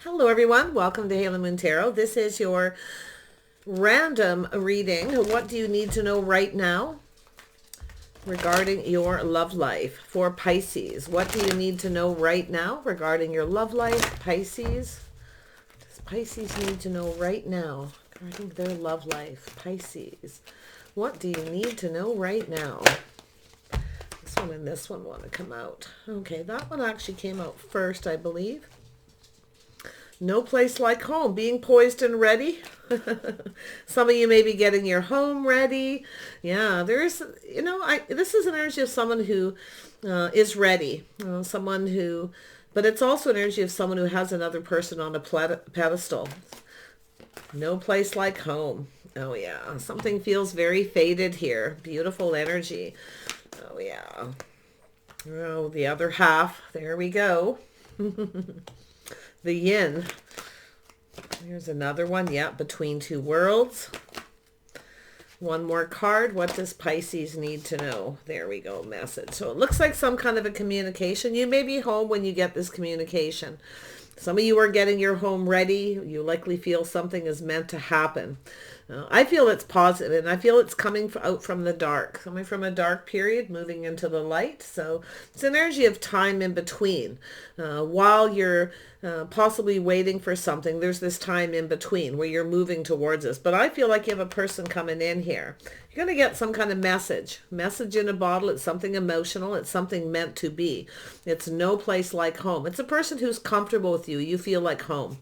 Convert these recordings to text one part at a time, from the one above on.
Hello everyone, welcome to Halo Moon Tarot. This is your random reading. What do you need to know right now regarding your love life for Pisces? What do you need to know right now regarding your love life, Pisces? What does Pisces need to know right now regarding their love life, Pisces? What do you need to know right now? This one and this one want to come out. Okay, that one actually came out first, I believe. No place like home, being poised and ready. Some of you may be getting your home ready. Yeah, there's, this is an energy of someone who is ready. Someone who, but it's also an energy of someone who has another person on a pedestal. No place like home. Oh yeah, something feels very faded here. Beautiful energy. Oh yeah. Oh, the other half. There we go. The yin. Here's another one. Yeah, between two worlds. One more card. What does Pisces need to know? There we go. Message. So it looks like some kind of a communication. You may be home when you get this communication. Some of you are getting your home ready. You likely feel something is meant to happen. I feel it's positive, and I feel it's coming out from the dark, coming from a dark period, moving into the light. So it's an energy of time in between. While you're possibly waiting for something, there's this time in between where you're moving towards this. But I feel like you have a person coming in here. You're going to get some kind of message in a bottle. It's something emotional. It's something meant to be. It's no place like home. It's a person who's comfortable with you. You feel like home.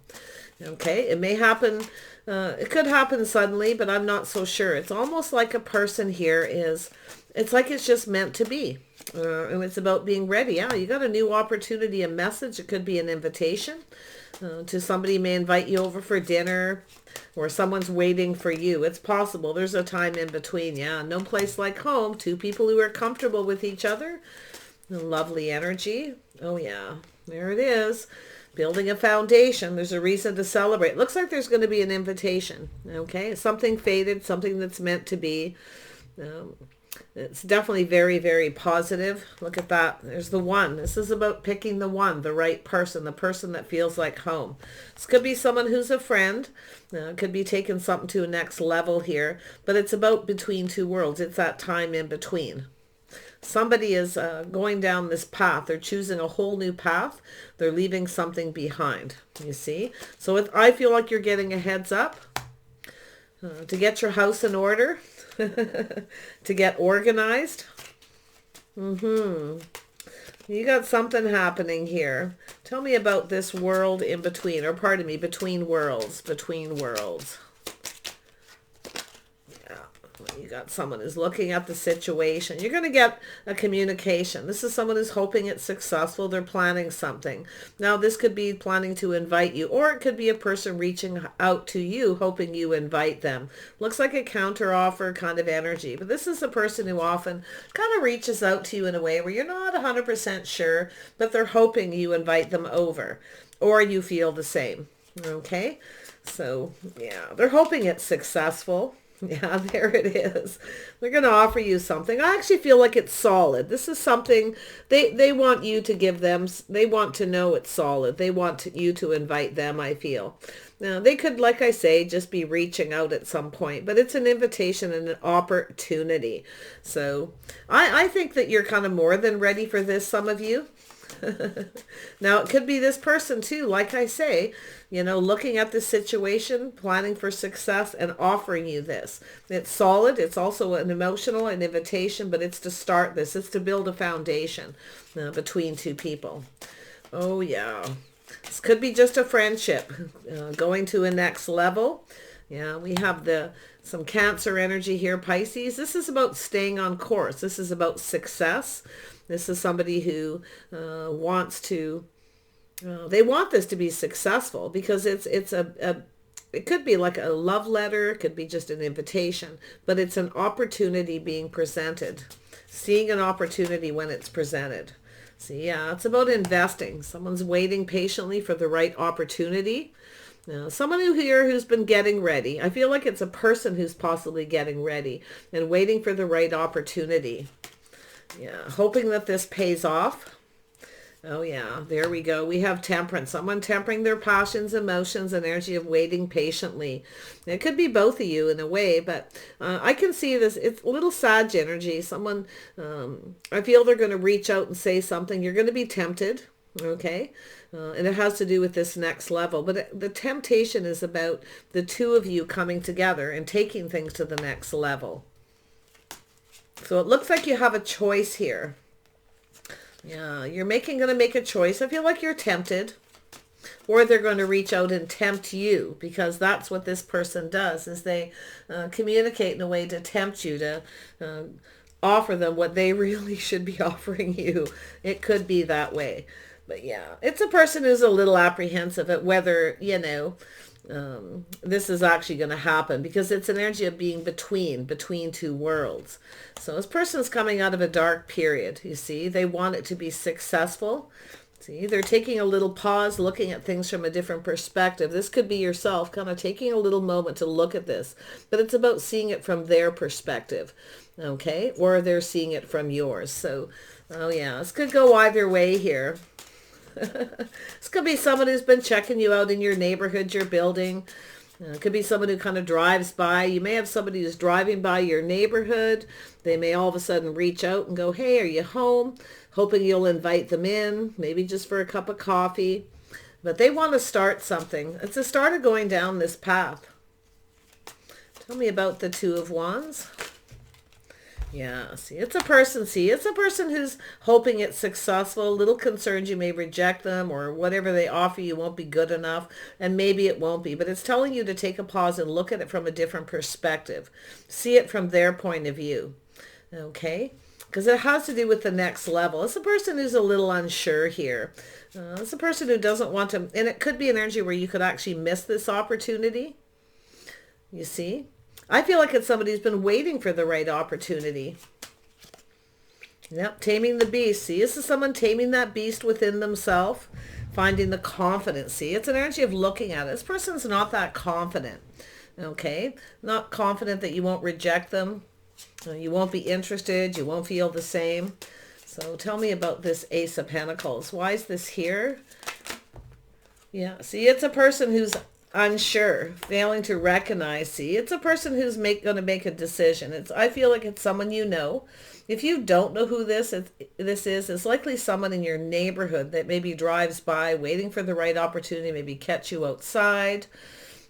Okay, it may happen, it could happen suddenly, but I'm not so sure. It's almost like a person here it's like it's just meant to be. And it's about being ready. Yeah, you got a new opportunity, a message. It could be an invitation to somebody may invite you over for dinner, or someone's waiting for you. It's possible. There's a time in between. Yeah, no place like home. Two people who are comfortable with each other. Lovely energy. Oh yeah, there it is. Building a foundation. There's a reason to celebrate. Looks like there's going to be an invitation. Okay, something faded, something that's meant to be. It's definitely very, very positive. Look at that. There's the one. This is about picking the one, the right person, the person that feels like home. This could be someone who's a friend. Could be taking something to a next level here. But it's about between two worlds. It's that time in between. Somebody is going down this path. They're choosing a whole new path. They're leaving something behind, you see. So I feel like you're getting a heads up to get your house in order, to get organized. You got something happening here. Tell me about this world in between, or pardon me, between worlds, between worlds. You got someone who's looking at the situation. You're going to get a communication. This is someone who's hoping it's successful. They're planning something. Now, this could be planning to invite you, or it could be a person reaching out to you, hoping you invite them. Looks like a counteroffer kind of energy. But this is a person who often kind of reaches out to you in a way where you're not 100% sure, but they're hoping you invite them over, or you feel the same. Okay? So, yeah, they're hoping it's successful. Yeah, there it is. They're going to offer you something. I actually feel like it's solid. This is something they want you to give them. They want to know it's solid. They want you to invite them, I feel. Now, they could, like I say, just be reaching out at some point, but it's an invitation and an opportunity. So I think that you're kind of more than ready for this, some of you. Now, it could be this person too, like I say, looking at the situation, planning for success, and offering you this. It's solid. It's also an emotional, an invitation, but it's to start this. It's to build a foundation between two people. Oh, yeah. This could be just a friendship going to a next level. Yeah, we have some Cancer energy here, Pisces. This is about staying on course. This is about success. This is somebody who wants to, they want this to be successful, because it could be like a love letter. It could be just an invitation, but it's an opportunity being presented. Seeing an opportunity when it's presented. See, yeah, it's about investing. Someone's waiting patiently for the right opportunity. Someone who's been getting ready. I feel like it's a person who's possibly getting ready and waiting for the right opportunity. Yeah, hoping that this pays off. Oh yeah, there we go. We have temperance. Someone tempering their passions, emotions, and energy of waiting patiently. It could be both of you in a way, but I can see this. It's a little Sag energy. Someone, I feel they're going to reach out and say something. You're going to be tempted, okay? And it has to do with this next level. But the temptation is about the two of you coming together and taking things to the next level. So it looks like you have a choice here. Yeah, you're going to make a choice. I feel like you're tempted, or they're going to reach out and tempt you, because that's what this person does, is they communicate in a way to tempt you to offer them what they really should be offering you. It could be that way. But yeah, it's a person who's a little apprehensive at whether, this is actually going to happen, because it's an energy of being between two worlds. So this person's coming out of a dark period, you see. They want it to be successful. See, they're taking a little pause, looking at things from a different perspective. This could be yourself kind of taking a little moment to look at this, but it's about seeing it from their perspective, okay? Or they're seeing it from yours. So, oh yeah, this could go either way here. This could be someone who's been checking you out in your neighborhood, your building. It could be someone who kind of drives by. You may have somebody who's driving by your neighborhood. They may all of a sudden reach out and go, hey, are you home? Hoping you'll invite them in, maybe just for a cup of coffee. But they want to start something. It's the start of going down this path. Tell me about the Two of Wands. Yeah, it's a person who's hoping it's successful, a little concerned you may reject them, or whatever they offer you won't be good enough, and maybe it won't be, but it's telling you to take a pause and look at it from a different perspective. See it from their point of view, okay? Because it has to do with the next level. It's a person who's a little unsure here. It's a person who doesn't want to, and it could be an energy where you could actually miss this opportunity, you see? I feel like it's somebody who's been waiting for the right opportunity. Yep, taming the beast. See, this is someone taming that beast within themselves, finding the confidence. See, it's an energy of looking at it. This person's not that confident, okay? Not confident that you won't reject them. You won't be interested. You won't feel the same. So tell me about this Ace of Pentacles. Why is this here? Yeah, see, it's a person who's unsure, failing to recognize. See, it's a person who's going to make a decision. I feel like it's someone you know. If you don't know who this is, it's likely someone in your neighborhood that maybe drives by waiting for the right opportunity, maybe catch you outside,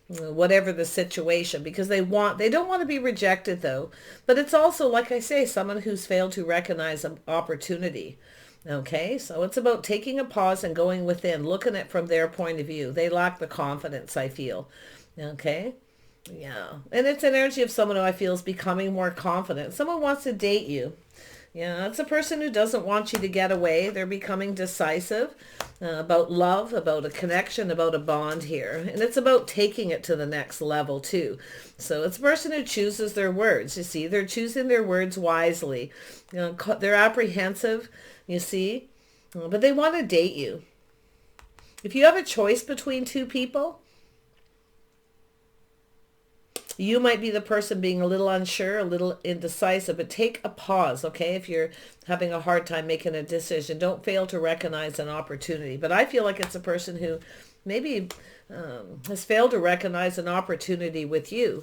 whatever the situation, because they don't want to be rejected though. But it's also, like I say, someone who's failed to recognize an opportunity. Okay, so it's about taking a pause and going within, looking at it from their point of view. They lack the confidence, I feel. Okay, yeah. And it's an energy of someone who I feel is becoming more confident. Someone wants to date you. Yeah, it's a person who doesn't want you to get away. They're becoming decisive about love, about a connection, about a bond here. And it's about taking it to the next level too. So it's a person who chooses their words. You see, they're choosing their words wisely. They're apprehensive, you see, but they want to date you. If you have a choice between two people, you might be the person being a little unsure, a little indecisive, but take a pause, okay? If you're having a hard time making a decision, don't fail to recognize an opportunity. But I feel like it's a person who maybe has failed to recognize an opportunity with you.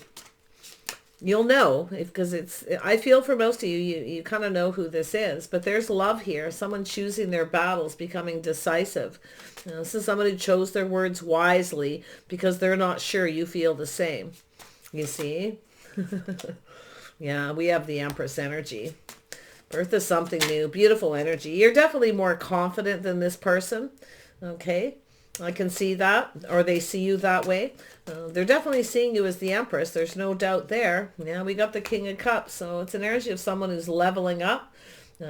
You'll know, because I feel for most of you kind of know who this is, but there's love here. Someone choosing their battles, becoming decisive. This is someone who chose their words wisely because they're not sure you feel the same. You see? Yeah, we have the Empress energy. Birth is something new. Beautiful energy. You're definitely more confident than this person. Okay? I can see that, or they see you that way. They're definitely seeing you as the Empress. There's no doubt there. Yeah, we got the King of Cups. So it's an energy of someone who's leveling up,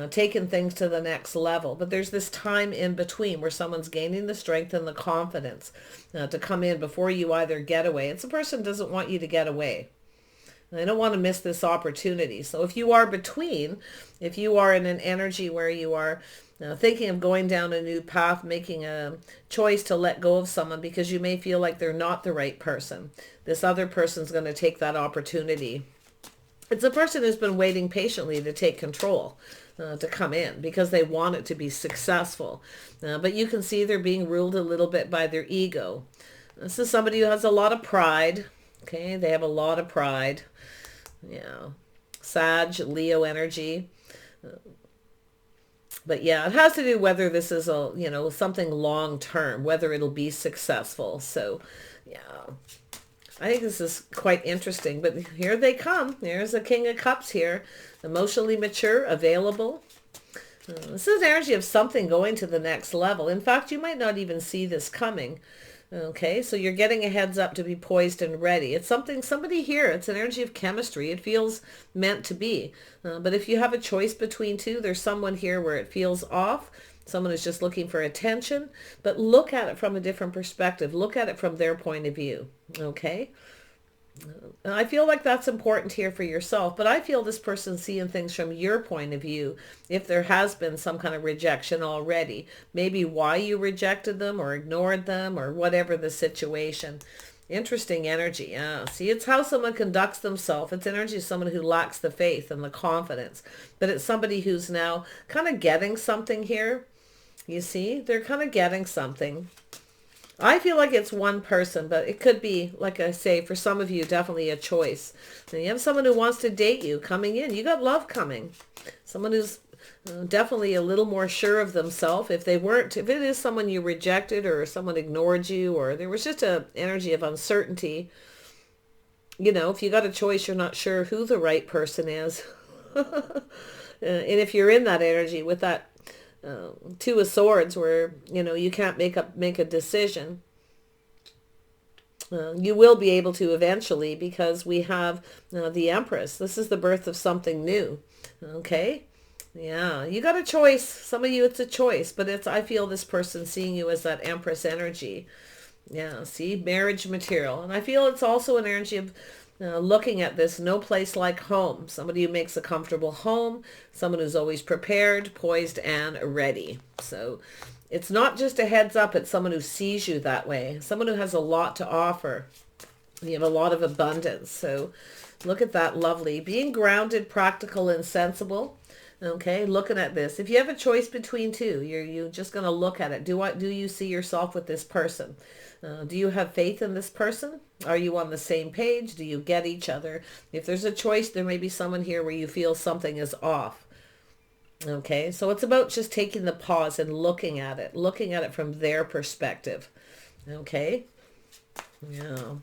taking things to the next level. But there's this time in between where someone's gaining the strength and the confidence to come in before you either get away. It's a person who doesn't want you to get away. They don't want to miss this opportunity. So if you are if you are in an energy where you are thinking of going down a new path, making a choice to let go of someone because you may feel like they're not the right person, this other person's going to take that opportunity. It's a person who's been waiting patiently to take control. to come in because they want it to be successful. But you can see they're being ruled a little bit by their ego. This is somebody who has a lot of pride. Okay, they have a lot of pride. Yeah, Sag, Leo energy. But yeah, it has to do whether this is a, something long term, whether it'll be successful. So yeah, I think this is quite interesting. But here they come. There's a King of Cups here. Emotionally mature, available. This is energy of something going to the next level. In fact, you might not even see this coming. Okay, so you're getting a heads up to be poised and ready. It's somebody here. It's an energy of chemistry. It feels meant to be. But if you have a choice between two, there's someone here where it feels off. Someone is just looking for attention. But look at it from a different perspective. Look at it from their point of view. Okay? And I feel like that's important here for yourself, but I feel this person's seeing things from your point of view. If there has been some kind of rejection already, maybe why you rejected them or ignored them or whatever the situation. Interesting energy. Yeah. See, it's how someone conducts themselves. It's energy of someone who lacks the faith and the confidence, but it's somebody who's now kind of getting something here. You see, they're kind of getting something. I feel like it's one person, but it could be, like I say, for some of you, definitely a choice. And you have someone who wants to date you coming in. You got love coming. Someone who's definitely a little more sure of themselves. If it is someone you rejected or someone ignored you or there was just an energy of uncertainty, if you got a choice, you're not sure who the right person is. And if you're in that energy with that Two of Swords where, you can't make a decision. You will be able to eventually because we have the Empress. This is the birth of something new. Okay? Yeah, you got a choice. Some of you, it's a choice, but I feel this person seeing you as that Empress energy. Yeah, see, marriage material. And I feel it's also an energy of looking at this, no place like home. Somebody who makes a comfortable home, someone who's always prepared, poised, and ready. So it's not just a heads up, it's someone who sees you that way. Someone who has a lot to offer. You have a lot of abundance. So look at that, lovely. Being grounded, practical, and sensible. Okay, looking at this. If you have a choice between two, you're just going to look at it. Do you see yourself with this person? Do you have faith in this person? Are you on the same page? Do you get each other? If there's a choice, there may be someone here where you feel something is off. Okay, so it's about just taking the pause and looking at it from their perspective. Okay, yeah.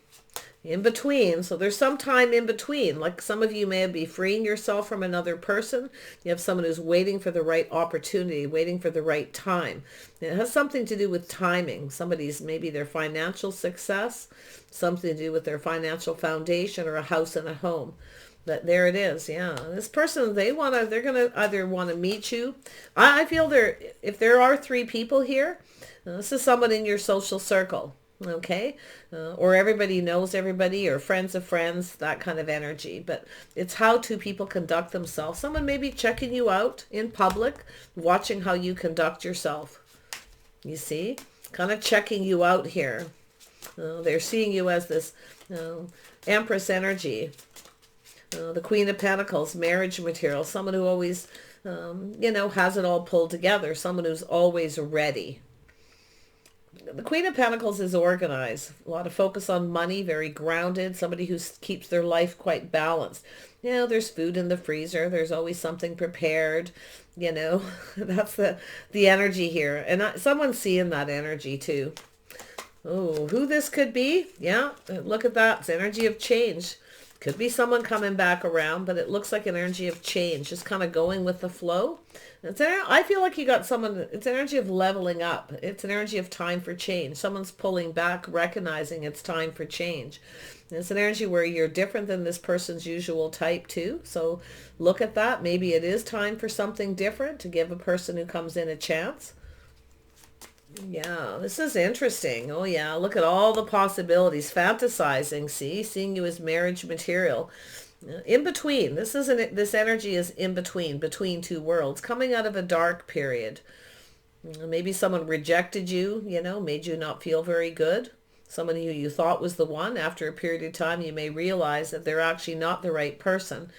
In between, so there's some time in between, like some of you may be freeing yourself from another person. You have someone who's waiting for the right opportunity, waiting for the right time. It has something to do with timing. Somebody's maybe their financial success, something to do with their financial foundation or a house and a home. But there it is. Yeah, this person, they're gonna either want to meet you. I feel if there are three people here, this is someone in your social circle. Okay, or everybody knows everybody or friends of friends, that kind of energy. But it's how two people conduct themselves. Someone may be checking you out in public, watching how you conduct yourself. You see, kind of checking you out here. They're seeing you as this Empress energy, the Queen of Pentacles, marriage material, someone who always has it all pulled together, someone who's always ready. The Queen of Pentacles is organized, a lot of focus on money, very grounded, somebody who keeps their life quite balanced. There's food in the freezer, there's always something prepared, that's the energy here. And someone's seeing that energy too. Oh, who this could be? Yeah, look at that. It's energy of change. Could be someone coming back around, but it looks like an energy of change, just kind of going with the flow. I feel like you got someone, it's an energy of leveling up. It's an energy of time for change. Someone's pulling back, recognizing it's time for change. It's an energy where you're different than this person's usual type too. So look at that. Maybe it is time for something different to give a person who comes in a chance. Yeah, this is interesting. Oh yeah, look at all the possibilities. Fantasizing, seeing you as marriage material. In between, this energy is in between two worlds, coming out of a dark period. Maybe someone rejected you, made you not feel very good. Someone who you thought was the one. After a period of time, you may realize that they're actually not the right person.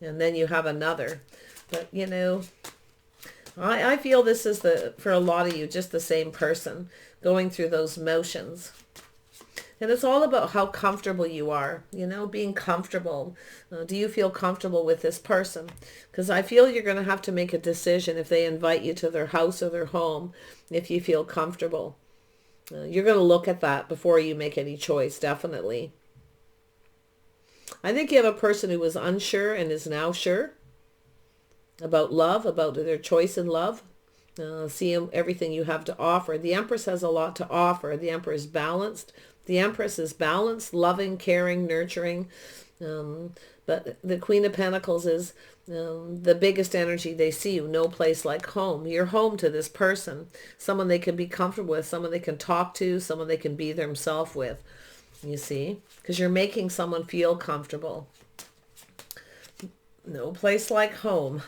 And then you have another. But, I feel this is, for a lot of you, just the same person going through those motions. And it's all about how comfortable you are, you know, being comfortable. Do you feel comfortable with this person? Because I feel you're going to have to make a decision if they invite you to their house or their home, if you feel comfortable. You're going to look at that before you make any choice, definitely. I think you have a person who was unsure and is now sure about love, about their choice in love. See everything you have to offer. The Empress has a lot to offer. The Emperor is balanced. The Empress is balanced, loving, caring, nurturing. But the Queen of Pentacles is the biggest energy they see you. No place like home. You're home to this person. Someone they can be comfortable with. Someone they can talk to. Someone they can be themselves with. You see? Because you're making someone feel comfortable. No place like home.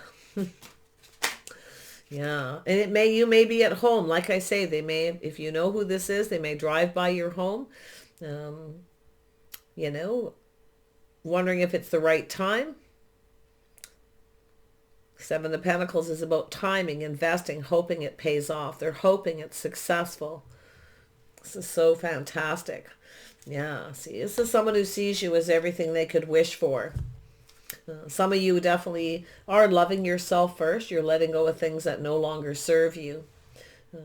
Yeah, and you may be at home. Like I say, they may, if you know who this is, they may drive by your home, you know, wondering if it's the right time. Seven of Pentacles is about timing, investing, hoping it pays off. They're hoping it's successful. This is so fantastic. Yeah, see, this is someone who sees you as everything they could wish for. Some of you definitely are loving yourself first. You're letting go of things that no longer serve you.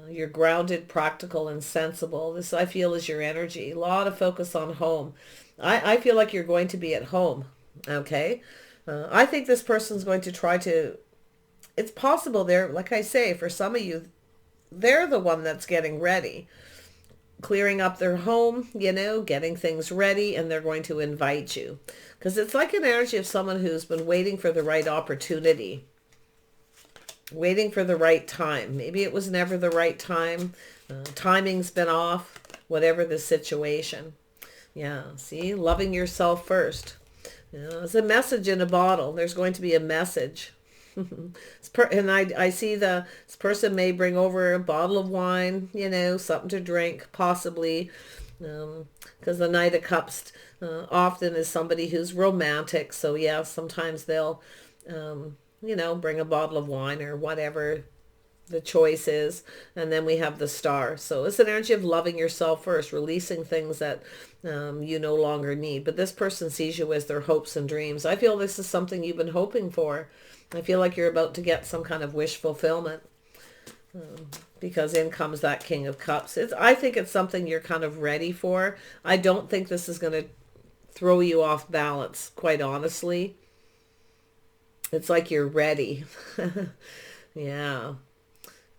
You're grounded, practical, and sensible. This, I feel, is your energy. A lot of focus on home. I feel like you're going to be at home, okay? I think this person's going to try to... It's possible they're, like I say, for some of you, they're the one that's getting ready. Clearing up their home, you know, getting things ready, and they're going to invite you. Because it's like an energy of someone who's been waiting for the right opportunity. Waiting for the right time. Maybe it was never the right time. Timing's been off. Whatever the situation. Yeah, see? Loving yourself first. You know, it's a message in a bottle. There's going to be a message. And I see this person may bring over a bottle of wine, you know, something to drink, possibly, because the Knight of Cups often is somebody who's romantic. So yeah, sometimes they'll, you know, bring a bottle of wine or whatever the choice is. And then we have the Star. So it's an energy of loving yourself first, releasing things that you no longer need. But this person sees you as their hopes and dreams. I feel this is something you've been hoping for. I feel like you're about to get some kind of wish fulfillment, because in comes that King of Cups. I think it's something you're kind of ready for. I don't think this is going to throw you off balance, quite honestly. It's like you're ready. Yeah.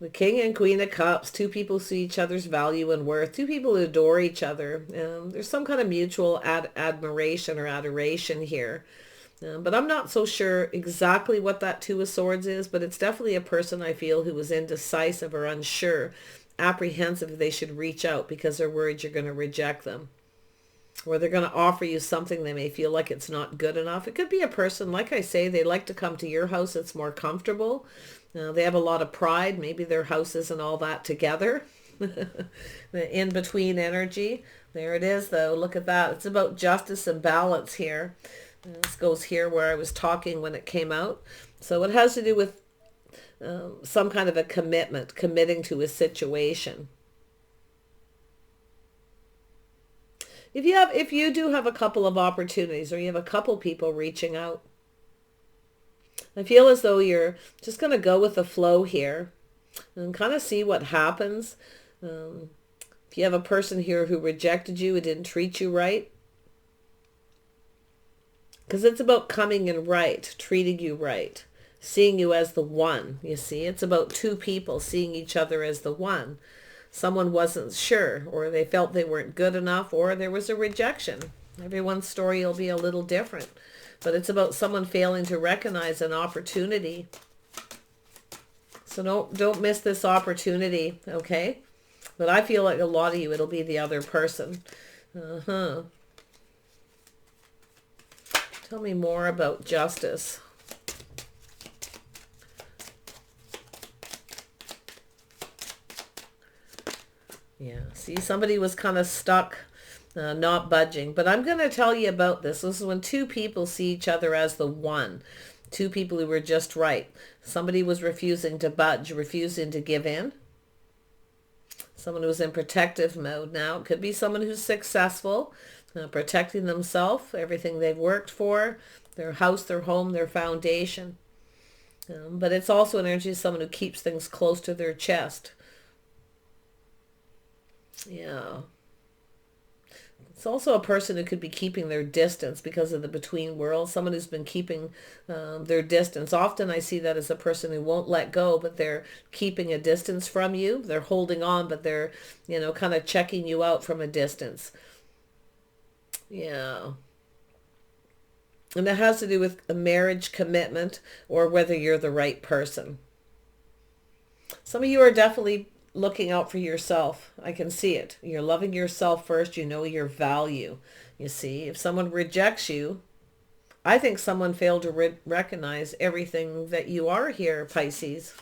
The King and Queen of Cups, two people see each other's value and worth, two people who adore each other. There's some kind of mutual admiration or adoration here. But I'm not so sure exactly what that Two of Swords is, but it's definitely a person I feel who was indecisive or unsure, apprehensive if they should reach out because they're worried you're going to reject them. Or they're going to offer you something they may feel like it's not good enough. It could be a person, like I say, they like to come to your house. It's more comfortable. They have a lot of pride. Maybe their house isn't all that together. The in-between energy. There it is, though. Look at that. It's about justice and balance here. This goes here where I was talking when it came out. So it has to do with some kind of a commitment, committing to a situation. If you do have a couple of opportunities, or you have a couple people reaching out, I feel as though you're just going to go with the flow here and kind of see what happens. If you have a person here who rejected you, who didn't treat you right, because it's about coming in right, treating you right, seeing you as the one, you see. It's about two people seeing each other as the one. Someone wasn't sure, or they felt they weren't good enough, or there was a rejection. Everyone's story will be a little different. But it's about someone failing to recognize an opportunity. So don't miss this opportunity, okay? But I feel like a lot of you, it'll be the other person. Tell me more about justice. Yeah, see, somebody was kind of stuck, not budging. But I'm going to tell you about this. This is when two people see each other as the one. Two people who were just right. Somebody was refusing to budge, refusing to give in. Someone who's in protective mode now. It could be someone who's successful, protecting themselves, everything they've worked for, their house, their home, their foundation. But it's also an energy of someone who keeps things close to their chest. Yeah. It's also a person who could be keeping their distance because of the between worlds. Someone who's been keeping their distance. Often I see that as a person who won't let go, but they're keeping a distance from you. They're holding on, but they're, kind of checking you out from a distance. Yeah. And it has to do with a marriage commitment or whether you're the right person. Some of you are definitely looking out for yourself. I can see it. You're loving yourself first. You know your value. You see, if someone rejects you, I think someone failed to recognize everything that you are here, Pisces.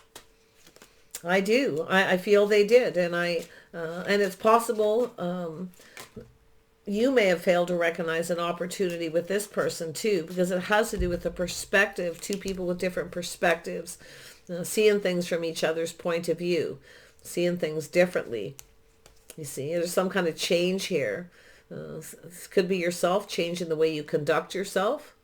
I do. I feel they did. And and it's possible you may have failed to recognize an opportunity with this person too, because it has to do with the perspective, two people with different perspectives, seeing things from each other's point of view, seeing things differently. You see, there's some kind of change here. This could be yourself changing the way you conduct yourself.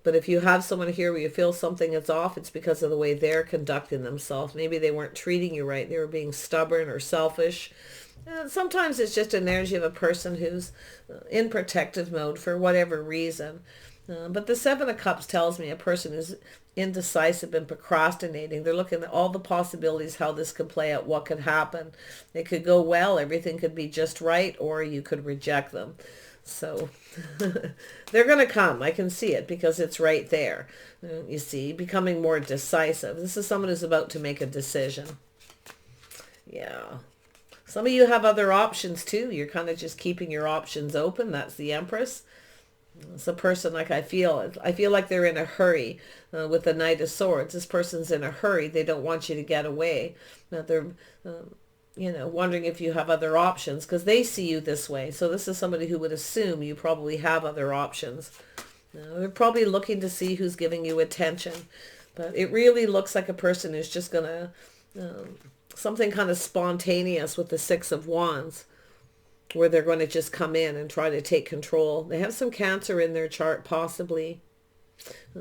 But if you have someone here where you feel something is off, it's because of the way they're conducting themselves. Maybe they weren't treating you right. They were being stubborn or selfish. Sometimes it's just an energy of a person who's in protective mode for whatever reason. But the Seven of Cups tells me a person who's indecisive and procrastinating. They're looking at all the possibilities, how this could play out, what could happen. It could go well, everything could be just right, or you could reject them. So they're going to come. I can see it because it's right there. You see, becoming more decisive. This is someone who's about to make a decision. Yeah. Some of you have other options too. You're kind of just keeping your options open. That's the Empress. It's a person like I feel like they're in a hurry with the Knight of Swords. This person's in a hurry. They don't want you to get away. They're, wondering if you have other options because they see you this way. So this is somebody who would assume you probably have other options. They're probably looking to see who's giving you attention. But it really looks like a person who's just going to, something kind of spontaneous with the Six of Wands, where they're going to just come in and try to take control. They have some Cancer in their chart, possibly.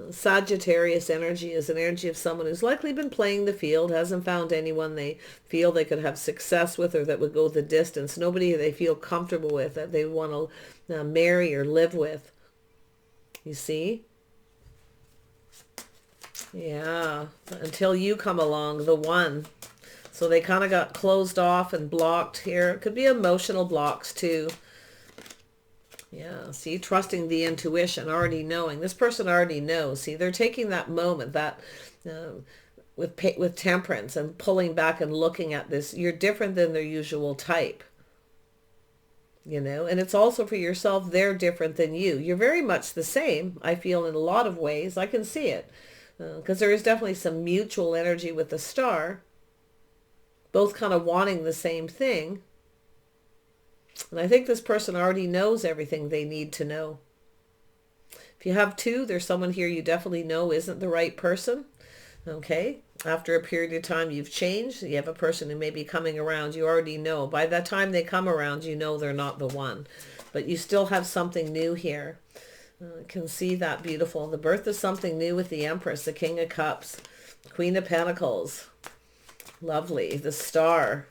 Sagittarius energy is an energy of someone who's likely been playing the field, hasn't found anyone they feel they could have success with or that would go the distance. Nobody they feel comfortable with, that they want to marry or live with. You see? Yeah. Until you come along, the one. So they kind of got closed off and blocked here. It could be emotional blocks too. Yeah, see, trusting the intuition, already knowing. This person already knows. See, they're taking that moment, that with temperance and pulling back and looking at this. You're different than their usual type. And it's also for yourself, they're different than you. You're very much the same, I feel, in a lot of ways. I can see it. Because there is definitely some mutual energy with the Star. Both kind of wanting the same thing. And I think this person already knows everything they need to know. If you have two, there's someone here you definitely know isn't the right person. Okay. After a period of time, you've changed. You have a person who may be coming around. You already know. By the time they come around, you know they're not the one. But you still have something new here. Can see that beautiful. The birth of something new with the Empress, the King of Cups, Queen of Pentacles. Lovely. The Star.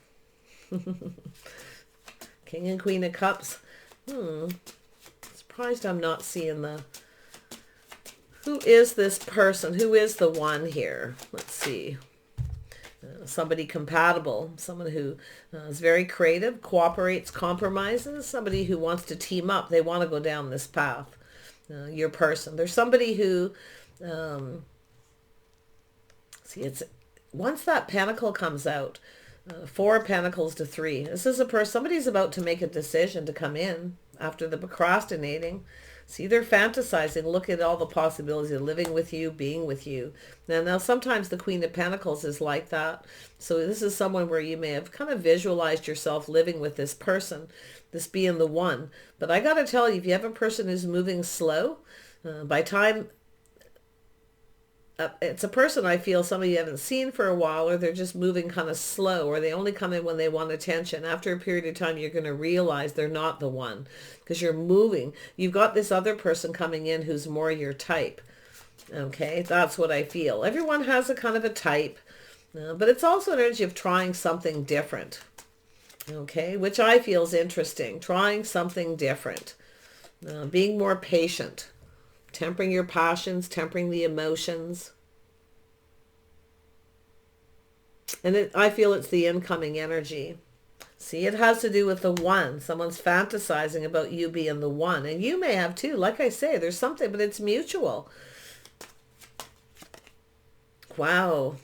King and Queen of Cups. Surprised I'm not seeing the... Who is this person? Who is the one here? Let's see. Somebody compatible. Someone who is very creative, cooperates, compromises. Somebody who wants to team up. They want to go down this path. Your person. There's somebody who... it's... Once that pentacle comes out... 4 of Pentacles to 3. This is a person, somebody's about to make a decision to come in after the procrastinating. See, they're fantasizing. Look at all the possibilities of living with you, being with you. Now sometimes the Queen of Pentacles is like that. So this is someone where you may have kind of visualized yourself living with this person, this being the one. But I got to tell you, if you have a person who's moving slow, by time it's a person I feel some of you haven't seen for a while, or they're just moving kind of slow, or they only come in when they want attention. After a period of time, you're going to realize they're not the one because you're moving. You've got this other person coming in who's more your type. Okay, that's what I feel. Everyone has a kind of a type, but it's also an energy of trying something different. Okay, which I feel is interesting. Trying something different. Being more patient. Tempering your passions, tempering the emotions. And I feel it's the incoming energy. See, it has to do with the one. Someone's fantasizing about you being the one. And you may have too. Like I say, there's something, but it's mutual. Wow.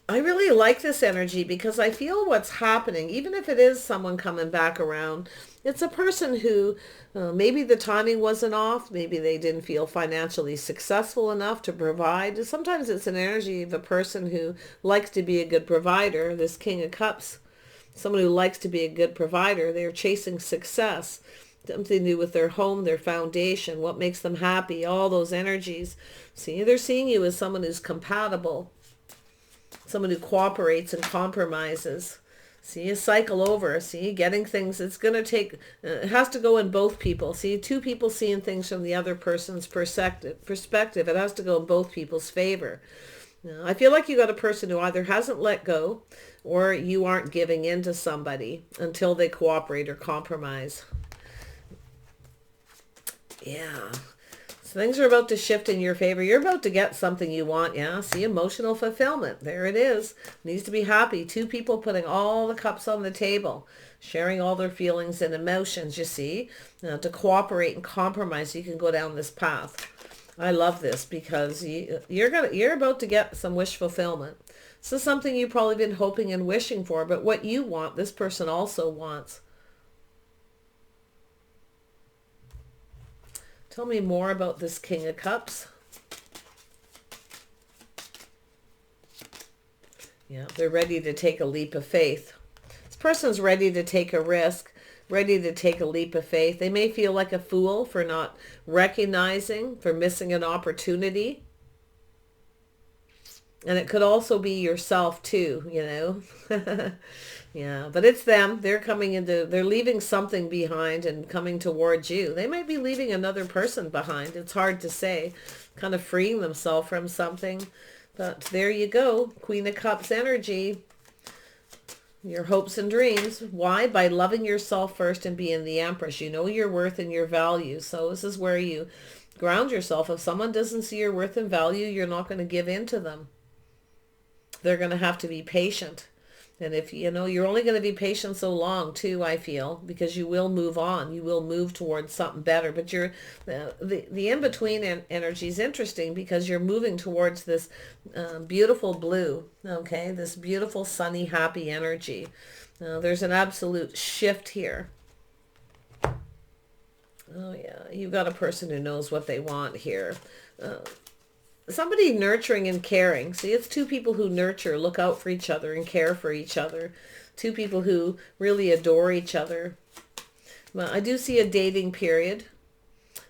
I really like this energy because I feel what's happening, even if it is someone coming back around, it's a person who maybe the timing wasn't off. Maybe they didn't feel financially successful enough to provide. Sometimes it's an energy of a person who likes to be a good provider. This King of Cups, someone who likes to be a good provider. They're chasing success, something to do with their home, their foundation, what makes them happy, all those energies. See, they're seeing you as someone who's compatible. Someone who cooperates and compromises. See, a cycle over. See, getting things, it's going to take, it has to go in both people. See, two people seeing things from the other person's perspective. It has to go in both people's favor. I feel like you got a person who either hasn't let go or you aren't giving in to somebody until they cooperate or compromise. Yeah. Things are about to shift in your favor. You're about to get something you want. Yeah, see, emotional fulfillment. There it is. Needs to be happy. Two people putting all the cups on the table, sharing all their feelings and emotions, you see, to cooperate and compromise. You can go down this path. I love this because you're about to get some wish fulfillment. This is something you've probably been hoping and wishing for, but what you want, this person also wants. Tell me more about this King of Cups. Yeah, they're ready to take a leap of faith. This person's ready to take a risk, ready to take a leap of faith. They may feel like a fool for not recognizing, for missing an opportunity. And it could also be yourself too, you know. Yeah, but it's them. They're coming into, they're leaving something behind and coming towards you. They might be leaving another person behind. It's hard to say. Kind of freeing themselves from something. But there you go. Queen of Cups energy. Your hopes and dreams. Why? By loving yourself first and being the Empress. You know your worth and your value. So this is where you ground yourself. If someone doesn't see your worth and value, you're not going to give in to them. They're going to have to be patient. And if, you know, you're only going to be patient so long too, I feel, because you will move on. You will move towards something better. But you're, the in-between energy is interesting because you're moving towards this beautiful blue, okay? This beautiful, sunny, happy energy. There's an absolute shift here. Oh, yeah. You've got a person who knows what they want here. Somebody nurturing and caring. See, it's two people who nurture, look out for each other and care for each other. Two people who really adore each other. Well, I do see a dating period.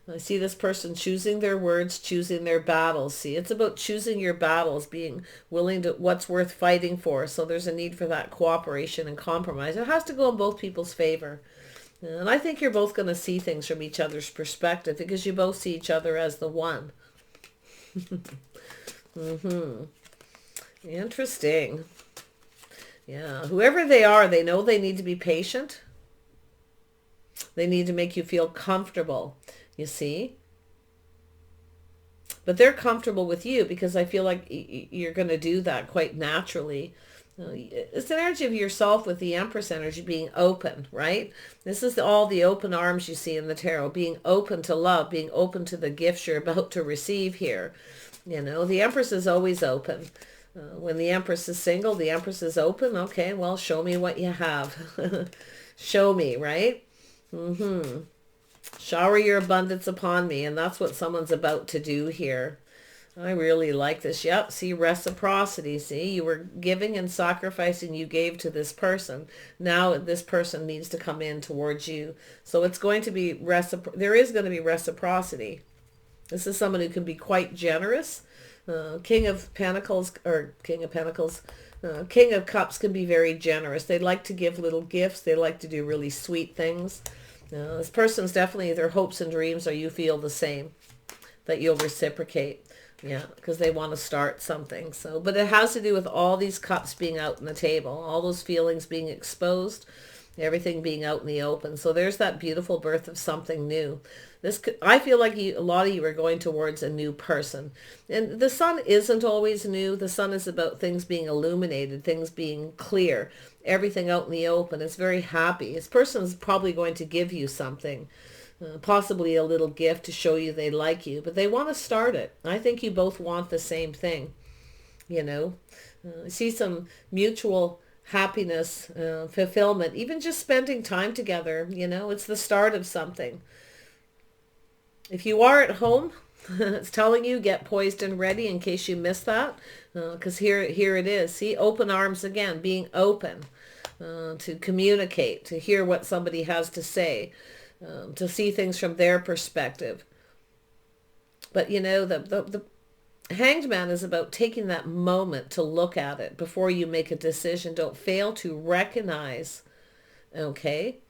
I see this person choosing their words, choosing their battles. See, it's about choosing your battles, being willing to, what's worth fighting for. So there's a need for that cooperation and compromise. It has to go in both people's favor. And I think you're both going to see things from each other's perspective because you both see each other as the one. Interesting. Yeah, whoever they are, they know they need to be patient. They need to make you feel comfortable, you see. But they're comfortable with you because I feel like you're going to do that quite naturally. It's an energy of yourself with the Empress energy being open, right? This is all the open arms you see in the tarot, being open to love, being open to the gifts you're about to receive here. You know, the Empress is always open. When the Empress is single, the Empress is open. Okay, well, show me what you have. Show me, right? Shower your abundance upon me. And that's what someone's about to do here. I really like this. Yep, see, reciprocity. See, you were giving and sacrificing, you gave to this person. Now this person needs to come in towards you. So it's going to be there is going to be reciprocity. This is someone who can be quite generous. King of Pentacles, or King of Pentacles, King of Cups can be very generous. They like to give little gifts. They like to do really sweet things. This person's definitely, their hopes and dreams are you feel the same, that you'll reciprocate. Yeah, because they want to start something. So, but it has to do with all these cups being out on the table, all those feelings being exposed, everything being out in the open. So there's that beautiful birth of something new. This could, I feel like a lot of you are going towards a new person. And the sun isn't always new. The sun is about things being illuminated, things being clear, everything out in the open. It's very happy. This person is probably going to give you something. Possibly a little gift to show you they like you, but they want to start it. I think you both want the same thing, you know. I see some mutual happiness, fulfillment, even just spending time together, you know. It's the start of something. If you are at home, it's telling you get poised and ready in case you miss that, because here it is. See, open arms again, being open to communicate, to hear what somebody has to say. To see things from their perspective. But you know, the Hanged Man is about taking that moment to look at it before you make a decision. Don't fail to recognize, okay,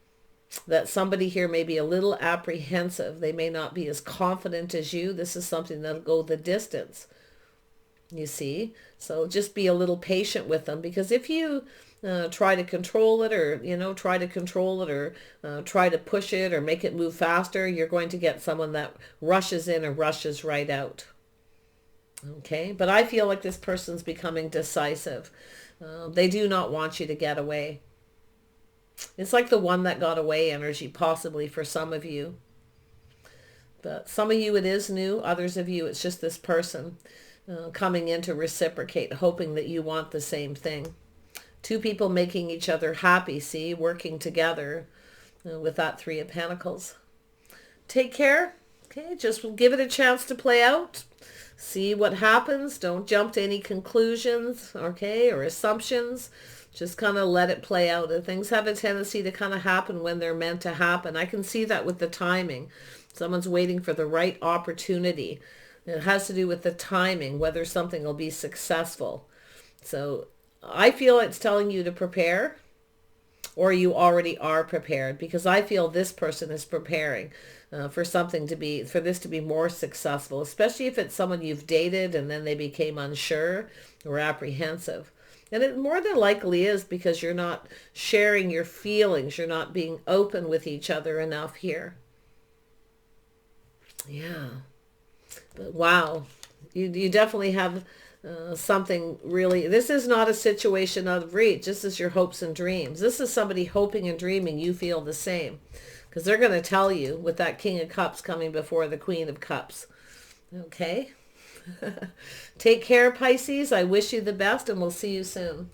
that somebody here may be a little apprehensive. They may not be as confident as you. This is something that'll go the distance, you see. So just be a little patient with them, because if you try to control it, or try to push it or make it move faster, you're going to get someone that rushes in and rushes right out. Okay, but I feel like this person's becoming decisive. They do not want you to get away. It's like the one that got away energy, possibly for some of you. But some of you it is new, others of you it's just this person coming in to reciprocate, hoping that you want the same thing. Two people making each other happy, see, working together with that Three of Pentacles. Take care. Okay, just give it a chance to play out. See what happens. Don't jump to any conclusions, okay, or assumptions. Just kind of let it play out. And things have a tendency to kind of happen when they're meant to happen. I can see that with the timing. Someone's waiting for the right opportunity. It has to do with the timing, whether something will be successful. So I feel it's telling you to prepare, or you already are prepared, because I feel this person is preparing for this to be more successful, especially if it's someone you've dated and then they became unsure or apprehensive. And it more than likely is because you're not sharing your feelings. You're not being open with each other enough here. Yeah. But wow. You definitely have something really, this is not a situation out of reach. This is your hopes and dreams. This is somebody hoping and dreaming you feel the same, because they're going to tell you with that King of Cups coming before the Queen of Cups. Okay. Take care, Pisces. I wish you the best, and we'll see you soon.